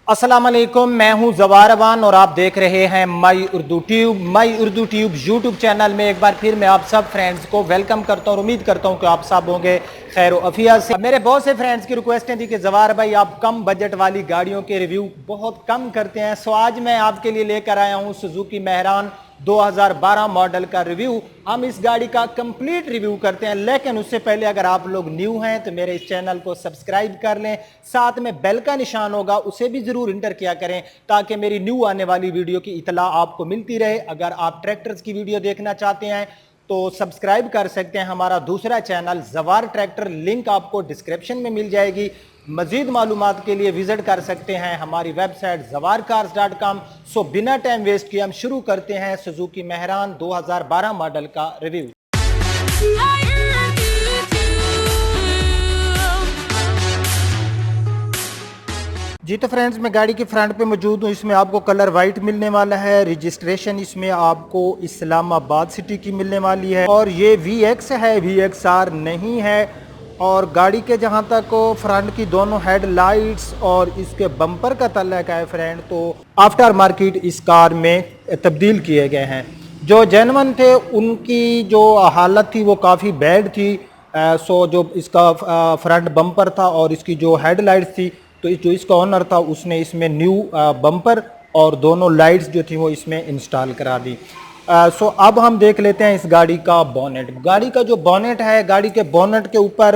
अस्सलाम वालेकुम, मैं हूं जवार अवान और आप देख रहे हैं माई उर्दू ट्यूब यूट्यूब चैनल में। एक बार फिर मैं आप सब फ्रेंड्स को वेलकम करता हूं और उम्मीद करता हूं कि आप सब होंगे खैर अफिया से। मेरे बहुत से फ्रेंड्स की रिक्वेस्ट थी कि जवार भाई आप कम बजट वाली गाड़ियों के रिव्यू बहुत कम करते हैं, सो आज मैं आपके लिए लेकर आया हूं सुजुकी मेहरान 2012 मॉडल का रिव्यू। हम इस गाड़ी का कंप्लीट रिव्यू करते हैं, लेकिन उससे पहले अगर आप लोग न्यू हैं तो मेरे इस चैनल को सब्सक्राइब कर लें, साथ में बेल का निशान होगा उसे भी जरूर इंटर किया करें ताकि मेरी न्यू आने वाली वीडियो की इतला आपको मिलती रहे। अगर आप ट्रैक्टर्स की वीडियो देखना चाहते हैं तो सब्सक्राइब कर सकते हैं हमारा दूसरा चैनल जवार ट्रैक्टर, लिंक आपको डिस्क्रिप्शन में मिल जाएगी। मजीद मालूमात के लिए विजिट कर सकते हैं हमारी वेबसाइट zawarcars.com। सो बिना टाइम वेस्ट किए हम शुरू करते हैं सुजुकी मेहरान 2012 मॉडल का रिव्यू। जी तो फ्रेंड्स, मैं गाड़ी के फ्रंट पे मौजूद हूँ। इसमें आपको कलर वाइट मिलने वाला है, रजिस्ट्रेशन इसमें आपको इस्लामाबाद सिटी की मिलने वाली है और ये VX है, VXR नहीं है। और गाड़ी के जहाँ तक फ्रंट की दोनों हेडलाइट्स और इसके बम्पर का ताल्लुक है फ्रेंड, तो आफ्टर मार्केट इस कार में तब्दील किए गए हैं। जो जेन्युइन थे उनकी जो हालत थी वो काफ़ी बैड थी। सो जो इसका फ्रंट बम्पर था और इसकी जो हेडलाइट्स थी, तो जो इसका ओनर था उसने इसमें न्यू बम्पर और दोनों लाइट्स जो थी वो इसमें इंस्टॉल करा दी। सो अब हम देख लेते हैं इस गाड़ी का बोनेट। गाड़ी का जो बोनेट है, गाड़ी के बोनेट के ऊपर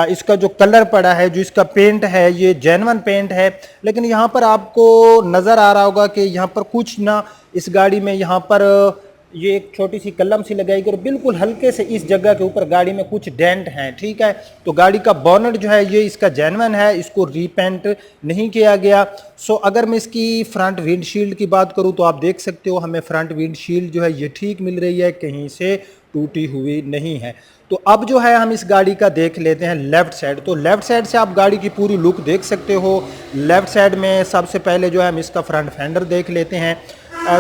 इसका जो कलर पड़ा है, जो इसका पेंट है, ये जेन्युइन पेंट है। लेकिन यहाँ पर आपको नज़र आ रहा होगा कि यहाँ पर कुछ ना, इस गाड़ी में यहाँ पर ये एक छोटी सी कलम सी लगाई गई और बिल्कुल हल्के से इस जगह के ऊपर गाड़ी में कुछ डेंट हैं, ठीक है। तो गाड़ी का बोनेट जो है ये इसका जेन्युइन है, इसको रीपेंट नहीं किया गया। सो अगर मैं इसकी फ्रंट विंडशील्ड की बात करूं तो आप देख सकते हो हमें फ्रंट विंडशील्ड जो है ये ठीक मिल रही है, कहीं से टूटी हुई नहीं है। तो अब जो है हम इस गाड़ी का देख लेते हैं लेफ्ट साइड। तो लेफ्ट साइड से आप गाड़ी की पूरी लुक देख सकते हो। लेफ्ट साइड में सबसे पहले जो है हम इसका फ्रंट फेंडर देख लेते हैं।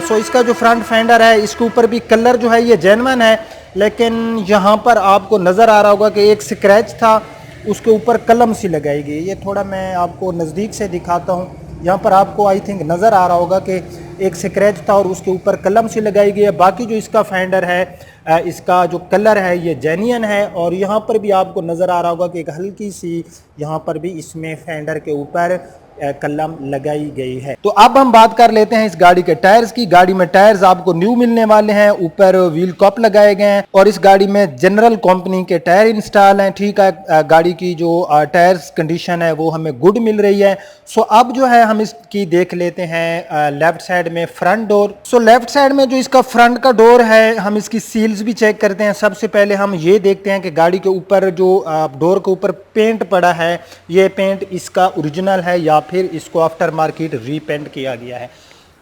सो इसका जो फ्रंट फेंडर है इसके ऊपर भी कलर जो है ये जेन्युइन है, लेकिन यहाँ पर आपको नज़र आ रहा होगा कि एक स्क्रैच था, उसके ऊपर कलम सी लगाई गई। ये थोड़ा मैं आपको नज़दीक से दिखाता हूँ। यहाँ पर आपको आई थिंक नज़र आ रहा होगा कि एक स्क्रैच था और उसके ऊपर कलम सी लगाई गई है। बाकी जो इसका फेंडर है, इसका जो कलर है ये जेन्युइन है। और यहाँ पर भी आपको नज़र आ रहा होगा कि एक हल्की सी यहाँ पर भी इसमें फेंडर के ऊपर कलम लगाई गई है। तो अब हम बात कर लेते हैं इस गाड़ी के टायर्स की। गाड़ी में टायर्स आपको न्यू मिलने वाले हैं, ऊपर व्हील कप लगाए गए हैं और इस गाड़ी में जनरल कंपनी के टायर इंस्टॉल हैं, ठीक है। गाड़ी की जो टायर्स कंडीशन है वो हमें गुड मिल रही है। सो अब जो है हम इसकी देख लेते हैं लेफ्ट साइड में front door. So left side में जो इसका फ्रंट का डोर है, हम इसकी सील्स भी चेक करते हैं। सबसे पहले हम ये देखते हैं कि गाड़ी के ऊपर जो डोर के ऊपर पेंट पड़ा है, ये पेंट इसका ओरिजिनल है या फिर इसको आफ्टर मार्केट रीपेंट किया गया है।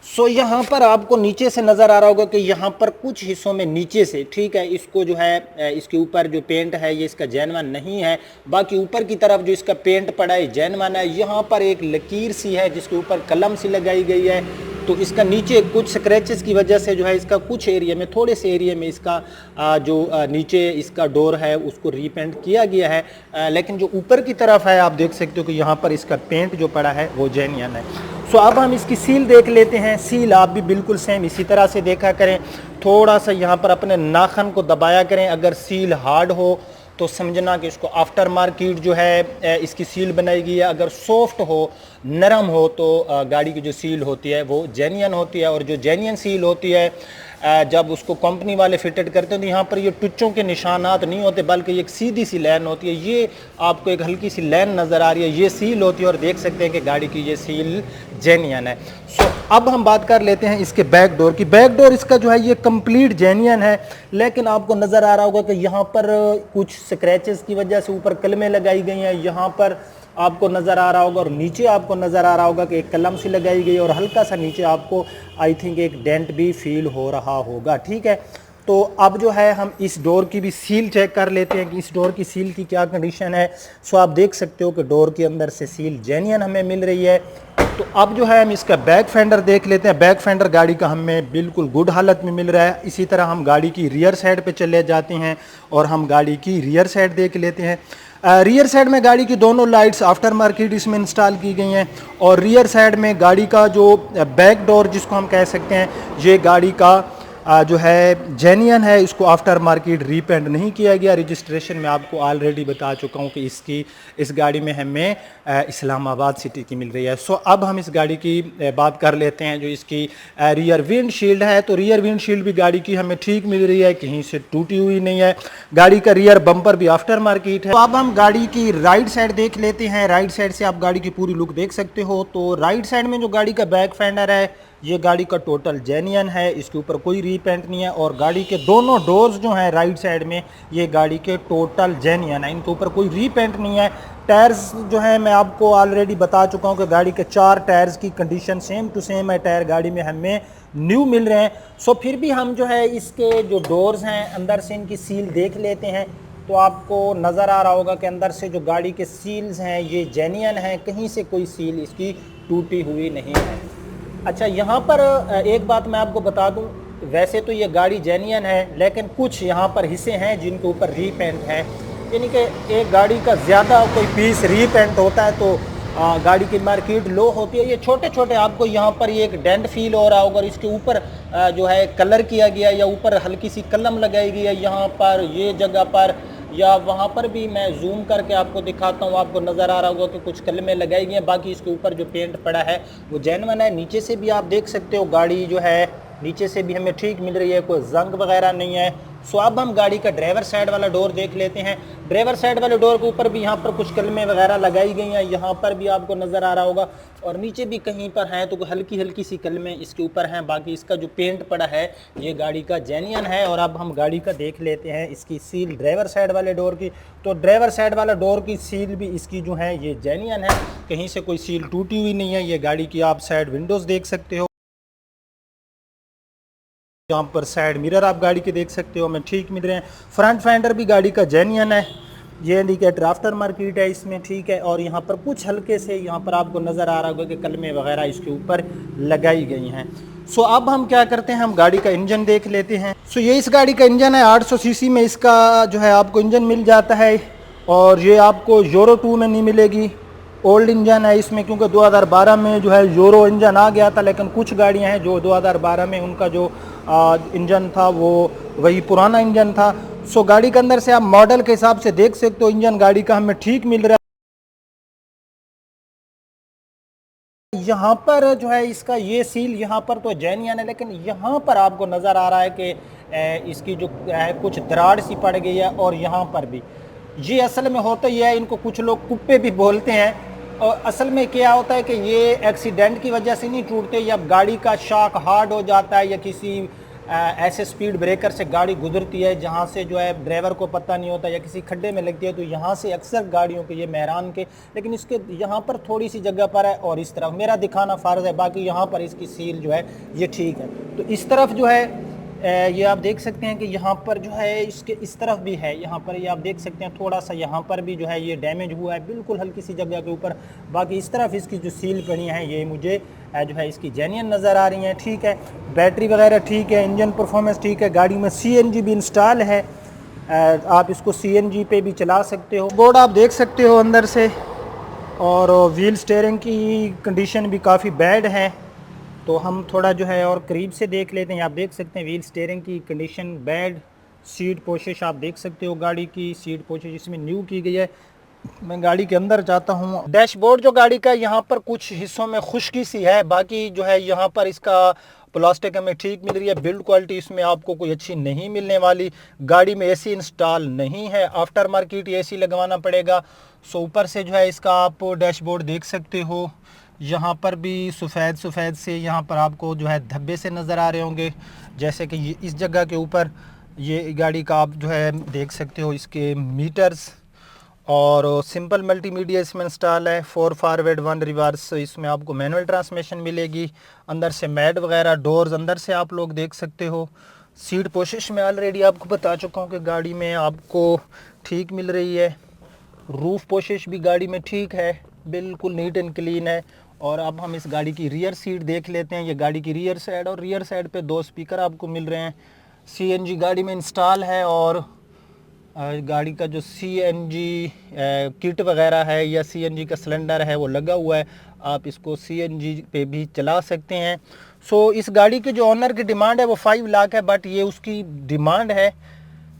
सो यहाँ पर आपको नीचे से नज़र आ रहा होगा कि यहाँ पर कुछ हिस्सों में नीचे से, ठीक है, इसको जो है इसके ऊपर जो पेंट है ये इसका जेन्युइन नहीं है। बाकी ऊपर की तरफ जो इसका पेंट पड़ा है जेन्युइन है। यहाँ पर एक लकीर सी है जिसके ऊपर कलम सी लगाई गई है, तो इसका नीचे कुछ स्क्रैचेस की वजह से जो है इसका कुछ एरिया में, थोड़े से एरिया में इसका जो नीचे इसका डोर है उसको रीपेंट किया गया है। लेकिन जो ऊपर की तरफ है आप देख सकते हो कि यहाँ पर इसका पेंट जो पड़ा है वो जेन्युइन है। सो अब हम इसकी सील देख लेते हैं। सील आप भी बिल्कुल सेम इसी तरह से देखा करें, थोड़ा सा यहाँ पर अपने नाखन को दबाया करें। अगर सील हार्ड हो तो समझना कि इसको आफ्टर मार्केट जो है इसकी सील बनाई गई है। अगर सॉफ्ट हो, नरम हो तो गाड़ी की जो सील होती है वो जेन्युइन होती है। और जो जेन्युइन सील होती है जब उसको कंपनी वाले फिटेड करते हैं तो यहाँ पर ये टुच्चों के निशानात नहीं होते, बल्कि एक सीधी सी लाइन होती है। ये आपको एक हल्की सी लाइन नज़र आ रही है, ये सील होती है और देख सकते हैं कि गाड़ी की ये सील जेन्युइन है। सो अब हम बात कर लेते हैं इसके बैक डोर की। बैक डोर इसका जो है ये कंप्लीट जेन्युइन है, लेकिन आपको नज़र आ रहा होगा कि यहाँ पर कुछ स्क्रैचेस की वजह से ऊपर कलमें लगाई गई हैं। यहाँ पर आपको नज़र आ रहा होगा और नीचे आपको नज़र आ रहा होगा कि एक कलम सी लगाई गई और हल्का सा नीचे आपको आई थिंक एक डेंट भी फील हो रहा होगा, ठीक है। तो अब जो है हम इस डोर की भी सील चेक कर लेते हैं कि इस डोर की सील की क्या कंडीशन है। सो आप देख सकते हो कि डोर के अंदर से सील जेन्युइन हमें मिल रही है। तो अब जो है हम इसका बैक फेंडर देख लेते हैं। बैक फेंडर गाड़ी का हमें बिल्कुल गुड हालत में मिल रहा है। इसी तरह हम गाड़ी की रियर साइड पे चले जाते हैं और हम गाड़ी की रियर साइड देख लेते हैं। रियर साइड में गाड़ी की दोनों लाइट्स आफ्टर मार्केट इसमें इंस्टॉल की गई हैं और रियर साइड में गाड़ी का जो बैक डोर जिसको हम कह सकते हैं, ये गाड़ी का जो है जेन्युइन है, इसको आफ्टर मार्केट रीपेंट नहीं किया गया। रजिस्ट्रेशन में आपको ऑलरेडी बता चुका हूँ कि इस गाड़ी में हमें इस्लामाबाद सिटी की मिल रही है। सो अब हम इस गाड़ी की बात कर लेते हैं। जो इसकी रियर विंड शील्ड है, तो रियर विंड शील्ड भी गाड़ी की हमें ठीक मिल रही है, कहीं से टूटी हुई नहीं है। गाड़ी का रियर बम्पर भी आफ्टर मार्केट है। तो अब हम गाड़ी की राइट साइड देख लेते हैं। राइट साइड से आप गाड़ी की पूरी लुक देख सकते हो। तो राइट साइड में जो गाड़ी का बैक फेंडर है, ये गाड़ी का टोटल जेन्युइन है, इसके ऊपर कोई रीपेंट नहीं है। और गाड़ी के दोनों डोर्स जो हैं राइट साइड में, ये गाड़ी के टोटल जेन्युइन है, इनके ऊपर कोई रीपेंट नहीं है। टायर्स जो है मैं आपको ऑलरेडी बता चुका हूँ कि गाड़ी के 4 टायर्स की कंडीशन सेम टू सेम है। टायर गाड़ी में हमें न्यू मिल रहे हैं। सो फिर भी हम जो है इसके जो डोर्स हैं अंदर से इनकी सील देख लेते हैं। तो आपको नज़र आ रहा होगा कि अंदर से जो गाड़ी के सील्स हैं ये जेन्युइन हैं, कहीं से कोई सील इसकी टूटी हुई नहीं है। अच्छा, यहाँ पर एक बात मैं आपको बता दूं, वैसे तो ये गाड़ी जेन्युइन है, लेकिन कुछ यहाँ पर हिस्से हैं जिनके ऊपर रीपेंट है। यानी कि एक गाड़ी का ज़्यादा कोई पीस रीपेंट होता है तो गाड़ी की मार्केट लो होती है। ये छोटे छोटे आपको यहाँ पर ये एक डेंट फील हो रहा होगा और इसके ऊपर जो है कलर किया गया या ऊपर हल्की सी कलम लगाई गई है यहाँ पर, ये जगह पर या वहाँ पर भी। मैं जूम करके आपको दिखाता हूँ, आपको नज़र आ रहा होगा कि कुछ कलमें लगाई गई हैं। बाकी इसके ऊपर जो पेंट पड़ा है वो जेन्युइन है। नीचे से भी आप देख सकते हो, गाड़ी जो है नीचे से भी हमें ठीक मिल रही है, कोई जंग वगैरह नहीं है। सो अब हम गाड़ी का ड्राइवर साइड वाला डोर देख लेते हैं। ड्राइवर साइड वाले डोर के ऊपर भी यहाँ पर कुछ कलमें वगैरह लगाई गई हैं, यहाँ पर भी आपको नज़र आ रहा होगा, और नीचे भी कहीं पर हैं तो हल्की हल्की सी कलमें इसके ऊपर हैं। बाकी इसका जो पेंट पड़ा है ये गाड़ी का जेन्युइन है। और अब हम गाड़ी का देख लेते हैं इसकी सील ड्राइवर साइड वाले डोर की। तो ड्राइवर साइड वाला डोर की सील भी इसकी जो है ये जेन्युइन है, कहीं से कोई सील टूटी हुई नहीं है। ये गाड़ी की आप साइड विंडोज़ देख सकते हो, यहाँ पर साइड मिरर आप गाड़ी के देख सकते हो, हमें ठीक मिल रहे हैं। फ्रंट फेंडर भी गाड़ी का जेन्युइन है, ये इंडिकेटर आफ्टर मार्केट है इसमें, ठीक है। और यहाँ पर कुछ हल्के से यहाँ पर आपको नज़र आ रहा होगा कि कलमें वगैरह इसके ऊपर लगाई गई हैं। सो अब हम क्या करते हैं, हम गाड़ी का इंजन देख लेते हैं। सो ये इस गाड़ी का इंजन है, 800 सीसी में इसका जो है आपको इंजन मिल जाता है। और ये आपको यूरो 2 में नहीं मिलेगी, ओल्ड इंजन है इसमें, क्योंकि 2012 में जो है यूरो इंजन आ गया था। लेकिन कुछ गाड़ियां हैं जो 2012 में उनका जो इंजन था वो वही पुराना इंजन था। सो गाड़ी के अंदर से आप मॉडल के हिसाब से देख सकते हो, इंजन गाड़ी का हमें ठीक मिल रहा है। यहाँ पर जो है इसका ये सील यहाँ पर तो जेन्युइन है, लेकिन यहाँ पर आपको नज़र आ रहा है कि इसकी जो है कुछ दरार सी पड़ गई है। और यहाँ पर भी ये असल में होता ही है, इनको कुछ लोग कुप्पे भी बोलते हैं। और असल में क्या होता है कि ये एक्सीडेंट की वजह से नहीं टूटते, या गाड़ी का शॉक हार्ड हो जाता है या किसी ऐसे स्पीड ब्रेकर से गाड़ी गुजरती है जहाँ से जो है ड्राइवर को पता नहीं होता, या किसी खड्डे में लगती है, तो यहाँ से अक्सर गाड़ियों के ये मेहरान के, लेकिन इसके यहाँ पर थोड़ी सी जगह पर है और इस तरफ मेरा दिखाना फ़र्ज़ है। बाकी यहाँ पर इसकी सील जो है ये ठीक है। तो इस तरफ जो है ये आप देख सकते हैं कि यहाँ पर जो है इसके इस तरफ भी है, यहाँ पर ये आप देख सकते हैं थोड़ा सा यहाँ पर भी जो है ये डैमेज हुआ है, बिल्कुल हल्की सी जगह के ऊपर। बाकी इस तरफ इसकी जो सील बनी है ये मुझे जो है इसकी जेन्युइन नज़र आ रही है, ठीक है। बैटरी वगैरह ठीक है, इंजन परफॉर्मेंस ठीक है। गाड़ी में CNG भी इंस्टॉल है, आप इसको CNG पे भी चला सकते हो। बोर्ड आप देख सकते हो अंदर से, और व्हील स्टीयरिंग की कंडीशन भी काफ़ी बैड है। तो हम थोड़ा जो है और करीब से देख लेते हैं। आप देख सकते हैं व्हील स्टीयरिंग की कंडीशन बैड। सीट पोशिश आप देख सकते हो, गाड़ी की सीट पोशिश इसमें न्यू की गई है। मैं गाड़ी के अंदर जाता हूँ। डैशबोर्ड जो गाड़ी का यहाँ पर कुछ हिस्सों में खुश्की सी है, बाकी जो है यहाँ पर इसका प्लास्टिक हमें ठीक मिल रही है। बिल्ड क्वालिटी इसमें आपको कोई अच्छी नहीं मिलने वाली। गाड़ी में AC इंस्टॉल नहीं है, आफ्टर मार्केट AC लगवाना पड़ेगा। सो ऊपर से जो है इसका आप डैशबोर्ड देख सकते हो, यहाँ पर भी सफ़ेद से यहाँ पर आपको जो है धब्बे से नज़र आ रहे होंगे, जैसे कि ये इस जगह के ऊपर ये गाड़ी का आप जो है देख सकते हो इसके मीटर्स। और सिंपल मल्टीमीडिया इसमें इंस्टॉल है, 4 फॉरवर्ड 1 रिवर्स। इसमें आपको मैनुअल ट्रांसमिशन मिलेगी। अंदर से मैट वगैरह डोर्स अंदर से आप लोग देख सकते हो। सीट पोशिश में ऑलरेडी आपको बता चुका हूँ कि गाड़ी में आपको ठीक मिल रही है। रूफ़ पोशिश भी गाड़ी में ठीक है, बिल्कुल नीट एंड क्लीन है। और अब हम इस गाड़ी की रियर सीट देख लेते हैं। ये गाड़ी की रियर साइड, और रियर साइड पे 2 स्पीकर आपको मिल रहे हैं। CNG गाड़ी में इंस्टॉल है और गाड़ी का जो सीएनजी किट वगैरह है या सीएनजी का सिलेंडर है वो लगा हुआ है, आप इसको सीएनजी पे भी चला सकते हैं। सो इस गाड़ी के जो ऑनर की डिमांड है वो 5 लाख है, बट ये उसकी डिमांड है,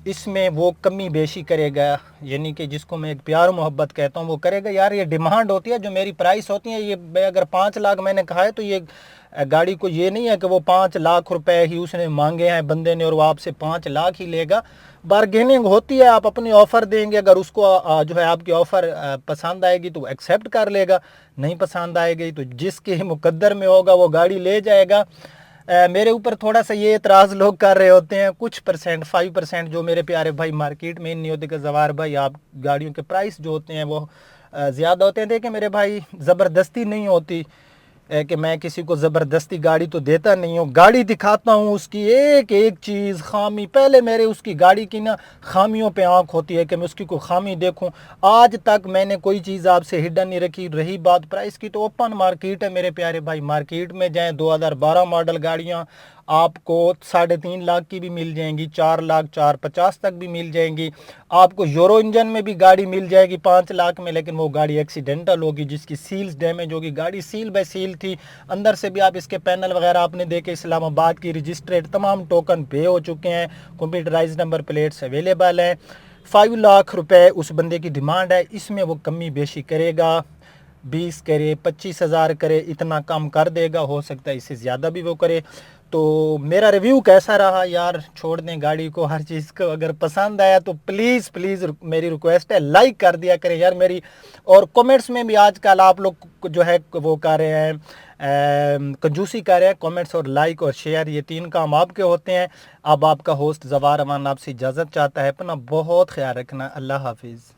इसमें वो कमी बेशी करेगा, यानी कि जिसको मैं एक प्यार मोहब्बत कहता हूँ वो करेगा। यार ये डिमांड होती है, जो मेरी प्राइस होती है, ये अगर 5 लाख मैंने कहा है तो ये गाड़ी को ये नहीं है कि वो 5 लाख रुपए ही उसने मांगे हैं बंदे ने और वो आपसे 5 लाख ही लेगा। बार्गेनिंग होती है, आप अपनी ऑफ़र देंगे, अगर उसको जो है आपकी ऑफ़र पसंद आएगी तो एक्सेप्ट कर लेगा, नहीं पसंद आएगी तो जिसके मुकद्दर में होगा वो गाड़ी ले जाएगा। मेरे ऊपर थोड़ा सा ये एतराज़ लोग कर रहे होते हैं, कुछ परसेंट 5% जो मेरे प्यारे भाई मार्केट में नहीं होते कि जवार भाई आप गाड़ियों के प्राइस जो होते हैं वो ज़्यादा होते हैं। देखिए मेरे भाई, ज़बरदस्ती नहीं होती कि मैं किसी को ज़बरदस्ती गाड़ी तो देता नहीं हूँ, गाड़ी दिखाता हूँ, उसकी एक एक चीज़ खामी, पहले मेरे उसकी गाड़ी की ना खामियों पे आंख होती है कि मैं उसकी कोई खामी देखूँ। आज तक मैंने कोई चीज़ आपसे हिडन नहीं रखी। रही बात प्राइस की, तो ओपन मार्केट है मेरे प्यारे भाई, मार्केट में जाएँ 2012 मॉडल गाड़ियाँ आपको 3.5 लाख की भी मिल जाएंगी, 4 लाख 450 तक भी मिल जाएंगी। आपको यूरो इंजन में भी गाड़ी मिल जाएगी 5 लाख में, लेकिन वो गाड़ी एक्सीडेंटल होगी, जिसकी सील्स डैमेज होगी। गाड़ी सील बाय सील थी, अंदर से भी आप इसके पैनल वगैरह आपने देखे, इस्लामाबाद की रजिस्ट्रेड, तमाम टोकन पे हो चुके हैं, कंप्यूटराइज नंबर प्लेट्स अवेलेबल हैं। 5 लाख रुपए उस बंदे की डिमांड है, इसमें वो कमी बेशी करेगा, 20 करे 25,000 करे, इतना कम कर देगा, हो सकता है इससे ज़्यादा भी वो करे। तो मेरा रिव्यू कैसा रहा यार, छोड़ दें गाड़ी को, हर चीज़ को। अगर पसंद आया तो प्लीज़ प्लीज़ मेरी रिक्वेस्ट है, लाइक कर दिया करें यार मेरी, और कमेंट्स में भी आजकल आप लोग जो है वो कर रहे हैं, कंजूसी कर रहे हैं। कमेंट्स और लाइक और शेयर, ये 3 काम आपके होते हैं। अब आपका होस्ट ज़वार अमान आपसे इजाज़त चाहता है, अपना बहुत ख्याल रखना, अल्लाह हाफिज़।